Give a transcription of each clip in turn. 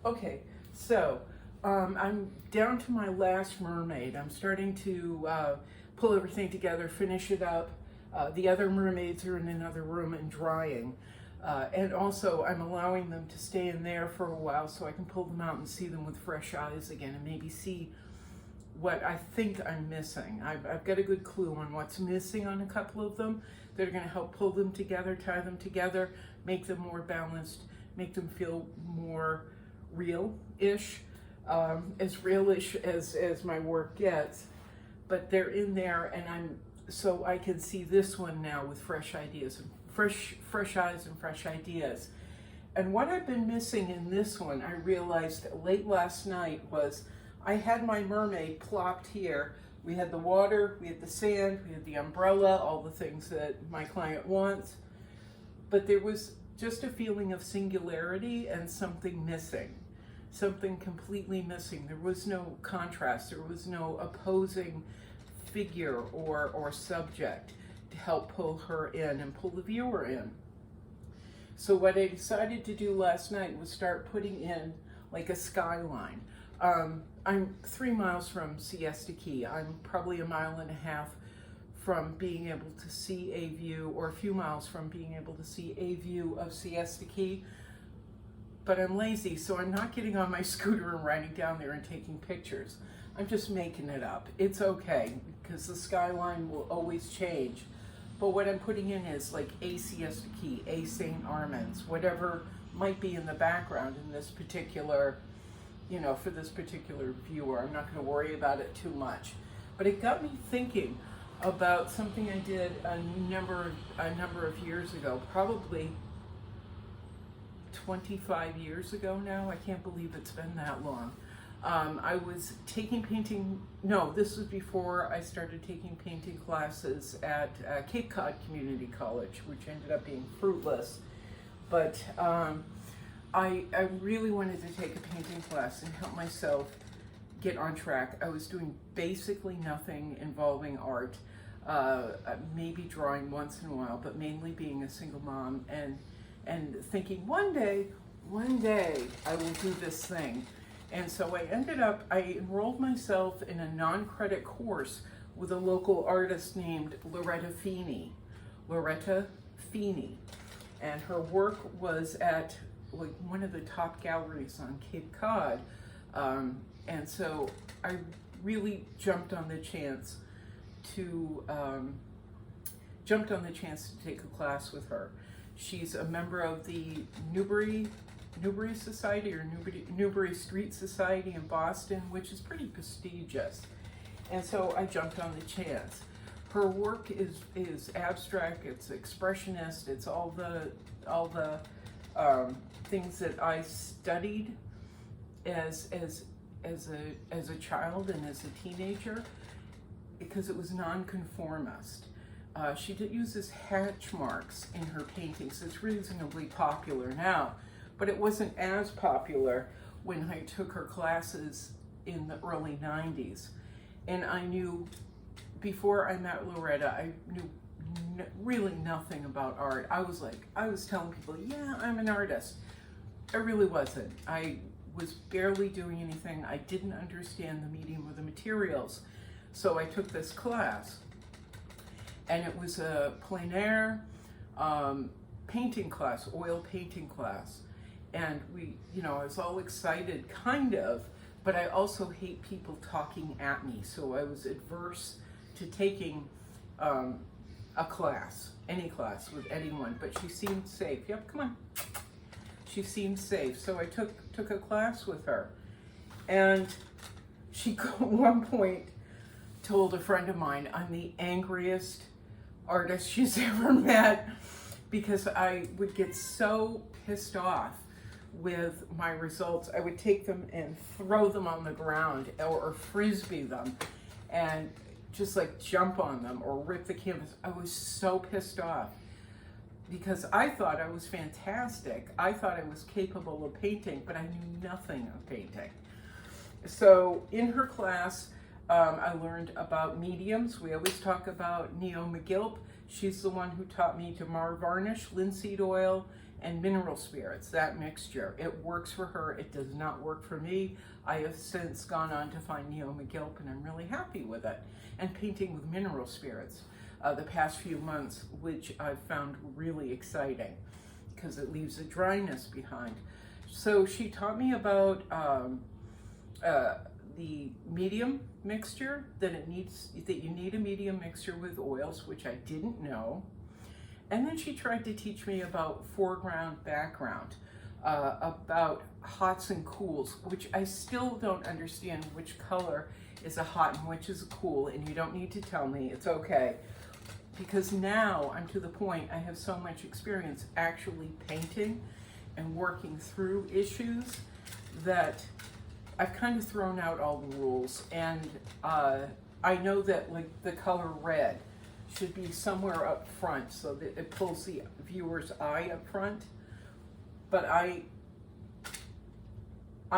Okay, so I'm down to my last mermaid. I'm starting to pull everything together, finish it up. The other mermaids are in another room and drying. And also, I'm allowing them to stay in there for a while so I can pull them out and see them with fresh eyes again and maybe see what I think I'm missing. I've got a good clue on what's missing on a couple of them that are going to help pull them together, tie them together, make them more balanced, make them feel more real-ish, as real-ish as my work gets. But they're in there, and so I can see this one now with fresh ideas, and fresh eyes and fresh ideas. And what I've been missing in this one, I realized late last night, was I had my mermaid plopped here. We had the water, we had the sand, we had the umbrella, all the things that my client wants. But there was just a feeling of singularity and something missing, something completely missing. There was no contrast, there was no opposing figure or subject to help pull her in and pull the viewer in. So what I decided to do last night was start putting in like a skyline. I'm 3 miles from Siesta Key. I'm probably a mile and a half from being able to see a view, or a few miles from being able to see a view of Siesta Key. But I'm lazy, so I'm not getting on my scooter and riding down there and taking pictures. I'm just making it up. It's okay, because the skyline will always change. But what I'm putting in is like a Siesta Key, a St. Armand's, whatever might be in the background in this particular, for this particular viewer. I'm not going to worry about it too much. But it got me thinking about something I did a number of years ago, probably 25 years ago now. I can't believe it's been that long. I was taking this was before I started taking painting classes at Cape Cod Community College, which ended up being fruitless. But I really wanted to take a painting class and help myself get on track. I was doing basically nothing involving art, maybe drawing once in a while, but mainly being a single mom and thinking one day I will do this thing. And so I enrolled myself in a non-credit course with a local artist named Loretta Feeney. And her work was at like one of the top galleries on Cape Cod. And so I really jumped on the chance to take a class with her. She's a member of the Newbury Society, or Newbury Street Society in Boston, which is pretty prestigious. And so I jumped on the chance. Her work is abstract, it's expressionist, it's all the things that I studied as a child and as a teenager, because it was nonconformist. She uses hatch marks in her paintings. It's reasonably popular now, but it wasn't as popular when I took her classes in the early 90s. And I knew, before I met Loretta, I knew really nothing about art. I was telling people, yeah, I'm an artist. I really wasn't. I was barely doing anything. I didn't understand the medium or the materials. So I took this class, and it was a plein air painting class, oil painting class. And I was all excited, kind of, but I also hate people talking at me. So I was adverse to taking a class, any class with anyone, but she seemed safe. Yep, come on. She seemed safe. So I took a class with her. And she at one point told a friend of mine, I'm the angriest artist she's ever met, because I would get so pissed off with my results. I would take them and throw them on the ground, or frisbee them, and just like jump on them or rip the canvas. I was so pissed off because I thought I was fantastic. I thought I was capable of painting, but I knew nothing of painting. So in her class, I learned about mediums. We always talk about Neo McGilp. She's the one who taught me to mar varnish, linseed oil, and mineral spirits, that mixture. It works for her. It does not work for me. I have since gone on to find Neo McGilp, and I'm really happy with it. And painting with mineral spirits the past few months, which I've found really exciting because it leaves a dryness behind. So she taught me about the medium mixture, that you need a medium mixture with oils, which I didn't know. And then she tried to teach me about foreground, background, about hots and cools, which I still don't understand which color is a hot and which is a cool, and you don't need to tell me, it's okay. Because now I'm to the point, I have so much experience actually painting and working through issues that I've kind of thrown out all the rules. And I know that like the color red should be somewhere up front so that it pulls the viewer's eye up front. But I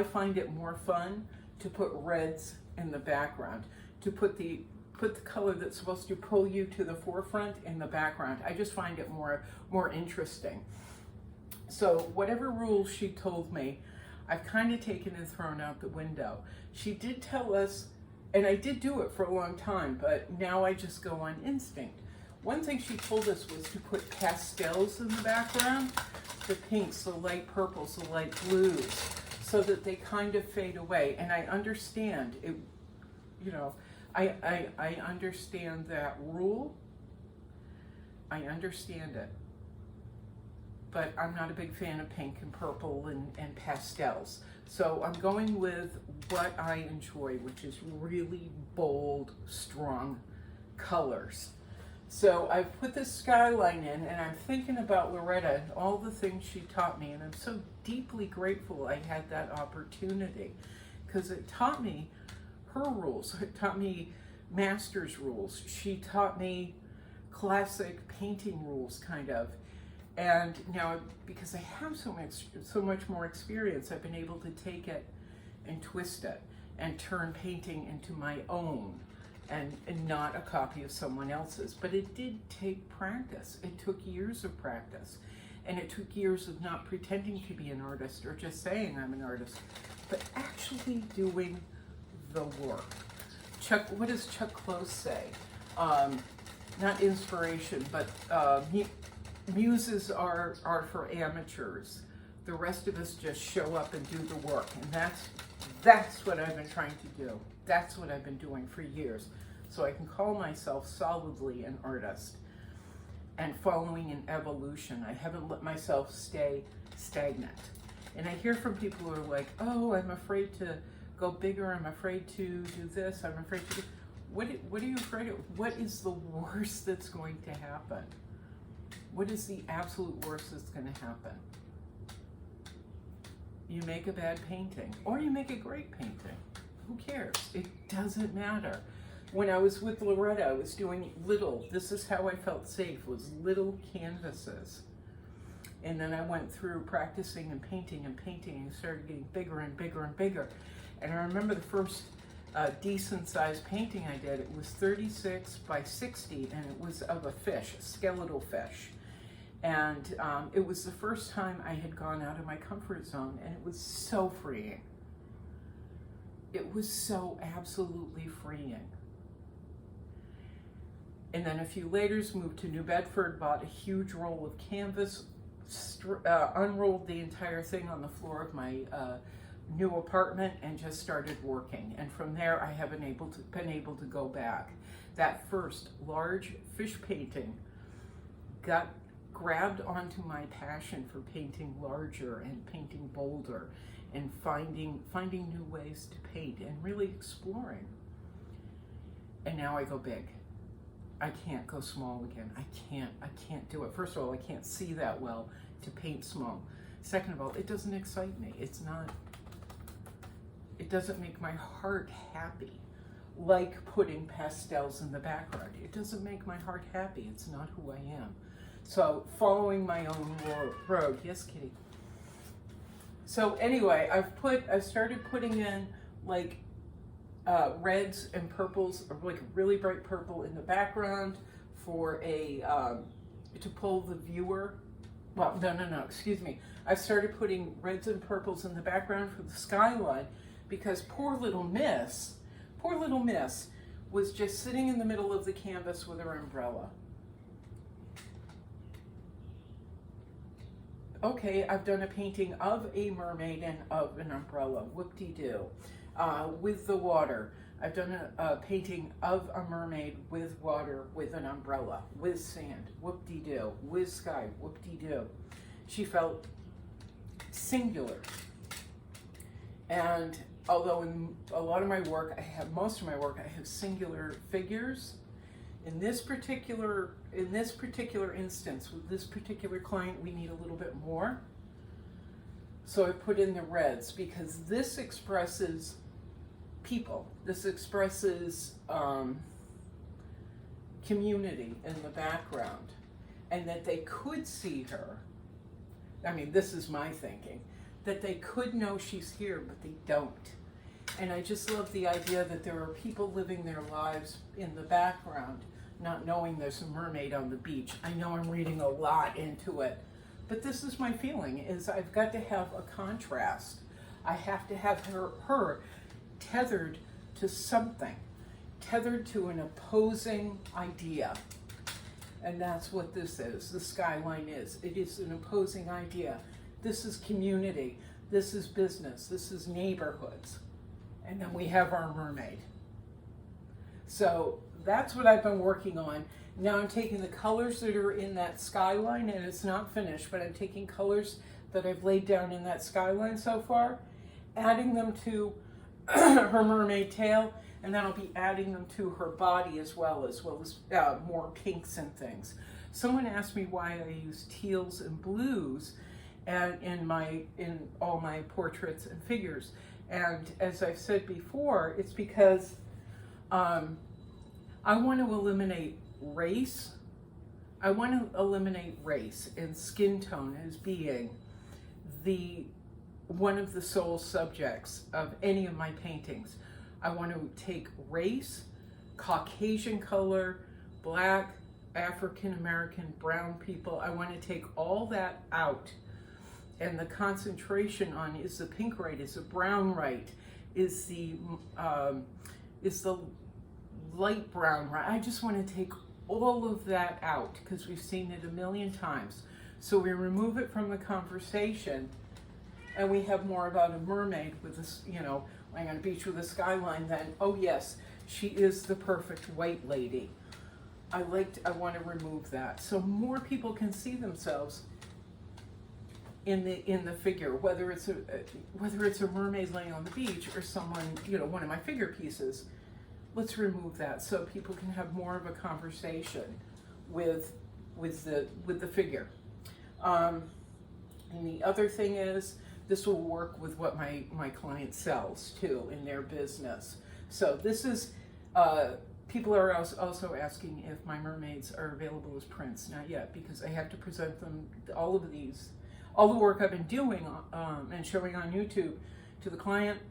find it more fun to put reds in the background, to put the color that's supposed to pull you to the forefront in the background. I just find it more interesting. So whatever rules she told me, I've kind of taken and thrown out the window. She did tell us, and I did do it for a long time, but now I just go on instinct. One thing she told us was to put pastels in the background, the pinks, the light purples, the light blues, so that they kind of fade away. And I understand it, you know, I understand that rule. I understand it. But I'm not a big fan of pink and purple and pastels. So I'm going with what I enjoy, which is really bold, strong colors. So I've put this skyline in, and I'm thinking about Loretta and all the things she taught me, and I'm so deeply grateful I had that opportunity, because it taught me her rules. It taught me master's rules. She taught me classic painting rules, kind of. And now, because I have so much more experience, I've been able to take it and twist it and turn painting into my own and not a copy of someone else's. But it did take practice. It took years of practice. And it took years of not pretending to be an artist or just saying I'm an artist, but actually doing the work. What does Chuck Close say? Not inspiration, but muses are for amateurs. The rest of us just show up and do the work. And that's what I've been trying to do. That's what I've been doing for years. So I can call myself solidly an artist and following an evolution. I haven't let myself stay stagnant. And I hear from people who are like, oh, I'm afraid to go bigger. I'm afraid to do this. I'm afraid to do... What are you afraid of? What is the worst that's going to happen? What is the absolute worst that's going to happen? You make a bad painting, or you make a great painting. Who cares? It doesn't matter. When I was with Loretta, I was doing this is how I felt safe, was little canvases. And then I went through practicing and painting and started getting bigger and bigger and bigger. And I remember the first decent sized painting I did, it was 36 by 60, and it was of a fish, a skeletal fish. And it was the first time I had gone out of my comfort zone, and it was so freeing. It was so absolutely freeing. And then a few later, moved to New Bedford, bought a huge roll of canvas, unrolled the entire thing on the floor of my new apartment, and just started working. And from there, I have been able to go back. That first large fish painting grabbed onto my passion for painting larger and painting bolder and finding new ways to paint and really exploring. And now I go big. I can't go small again. I can't do it. First of all, I can't see that well to paint small. Second of all, it doesn't excite me. It doesn't make my heart happy. Like putting pastels in the background. It doesn't make my heart happy. It's not who I am. So following my own road. Yes, Kitty. So anyway, I've started putting in like reds and purples, or like a really bright purple in the background for to pull the viewer well, no, excuse me. I started putting reds and purples in the background for the skyline because poor little miss was just sitting in the middle of the canvas with her umbrella. Okay, I've done a painting of a mermaid and of an umbrella, whoop-de-doo. With the water, I've done a painting of a mermaid with water, with an umbrella, with sand, whoop-de-doo, with sky, whoop-de-doo. She felt singular. And although in a lot of my work, most of my work, I have singular figures. In this particular instance, with this particular client, we need a little bit more. So I put in the reds because this expresses people. This expresses community in the background, and that they could see her. I mean, this is my thinking, that they could know she's here, but they don't. And I just love the idea that there are people living their lives in the background, not knowing there's a mermaid on the beach. I know I'm reading a lot into it, but this is my feeling, is I've got to have a contrast. I have to have her tethered to something, tethered to an opposing idea. And that's what this is, the skyline is. It is an opposing idea. This is community, this is business, this is neighborhoods. And then we have our mermaid. So that's what I've been working on. Now I'm taking the colors that are in that skyline, and it's not finished, but I'm taking colors that I've laid down in that skyline so far, adding them to her mermaid tail, and then I'll be adding them to her body as well as more pinks and things. Someone asked me why I use teals and blues and in all my portraits and figures. And as I've said before, it's because I want to eliminate race. I want to eliminate race and skin tone as being one of the sole subjects of any of my paintings. I want to take race, Caucasian color, black, African American, brown people. I want to take all that out, and the concentration on is the pink right, is the brown right, is the light brown right. I just want to take all of that out because we've seen it a million times. So we remove it from the conversation, and we have more about a mermaid with this, lying on a beach with a skyline than, oh yes, she is the perfect white lady. I want to remove that so more people can see themselves in the figure, whether it's a mermaid laying on the beach or someone, one of my figure pieces. Let's remove that so people can have more of a conversation with the figure. And the other thing is, this will work with what my client sells too in their business. So this is, people are also asking if my mermaids are available as prints. Not yet, because I have to present them, all the work I've been doing and showing on YouTube to the client,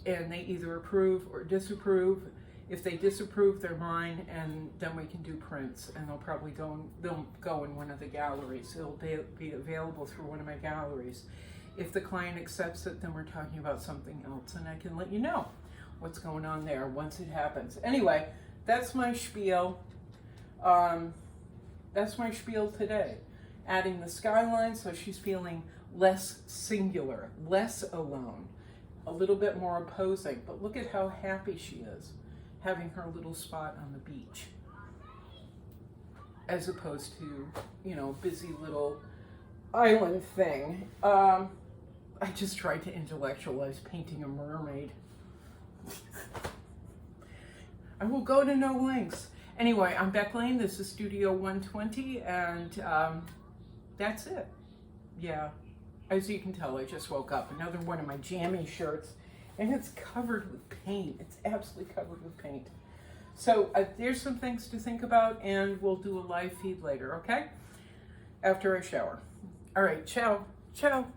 and they either approve or disapprove. If they disapprove, they're mine, and then we can do prints, and they'll probably go in one of the galleries. It'll be available through one of my galleries. If the client accepts it, then we're talking about something else, and I can let you know what's going on there once it happens. Anyway, that's my spiel. That's my spiel today. Adding the skyline so she's feeling less singular, less alone, a little bit more opposing. But look at how happy she is having her little spot on the beach, as opposed to, busy little island thing. I just tried to intellectualize painting a mermaid. I will go to no lengths. Anyway, I'm Beck Lane. This is Studio 120, and that's it. Yeah, as you can tell, I just woke up. Another one of my jammy shirts, and it's covered with paint. It's absolutely covered with paint. So there's some things to think about, and we'll do a live feed later, okay? After I shower. All right, ciao. Ciao.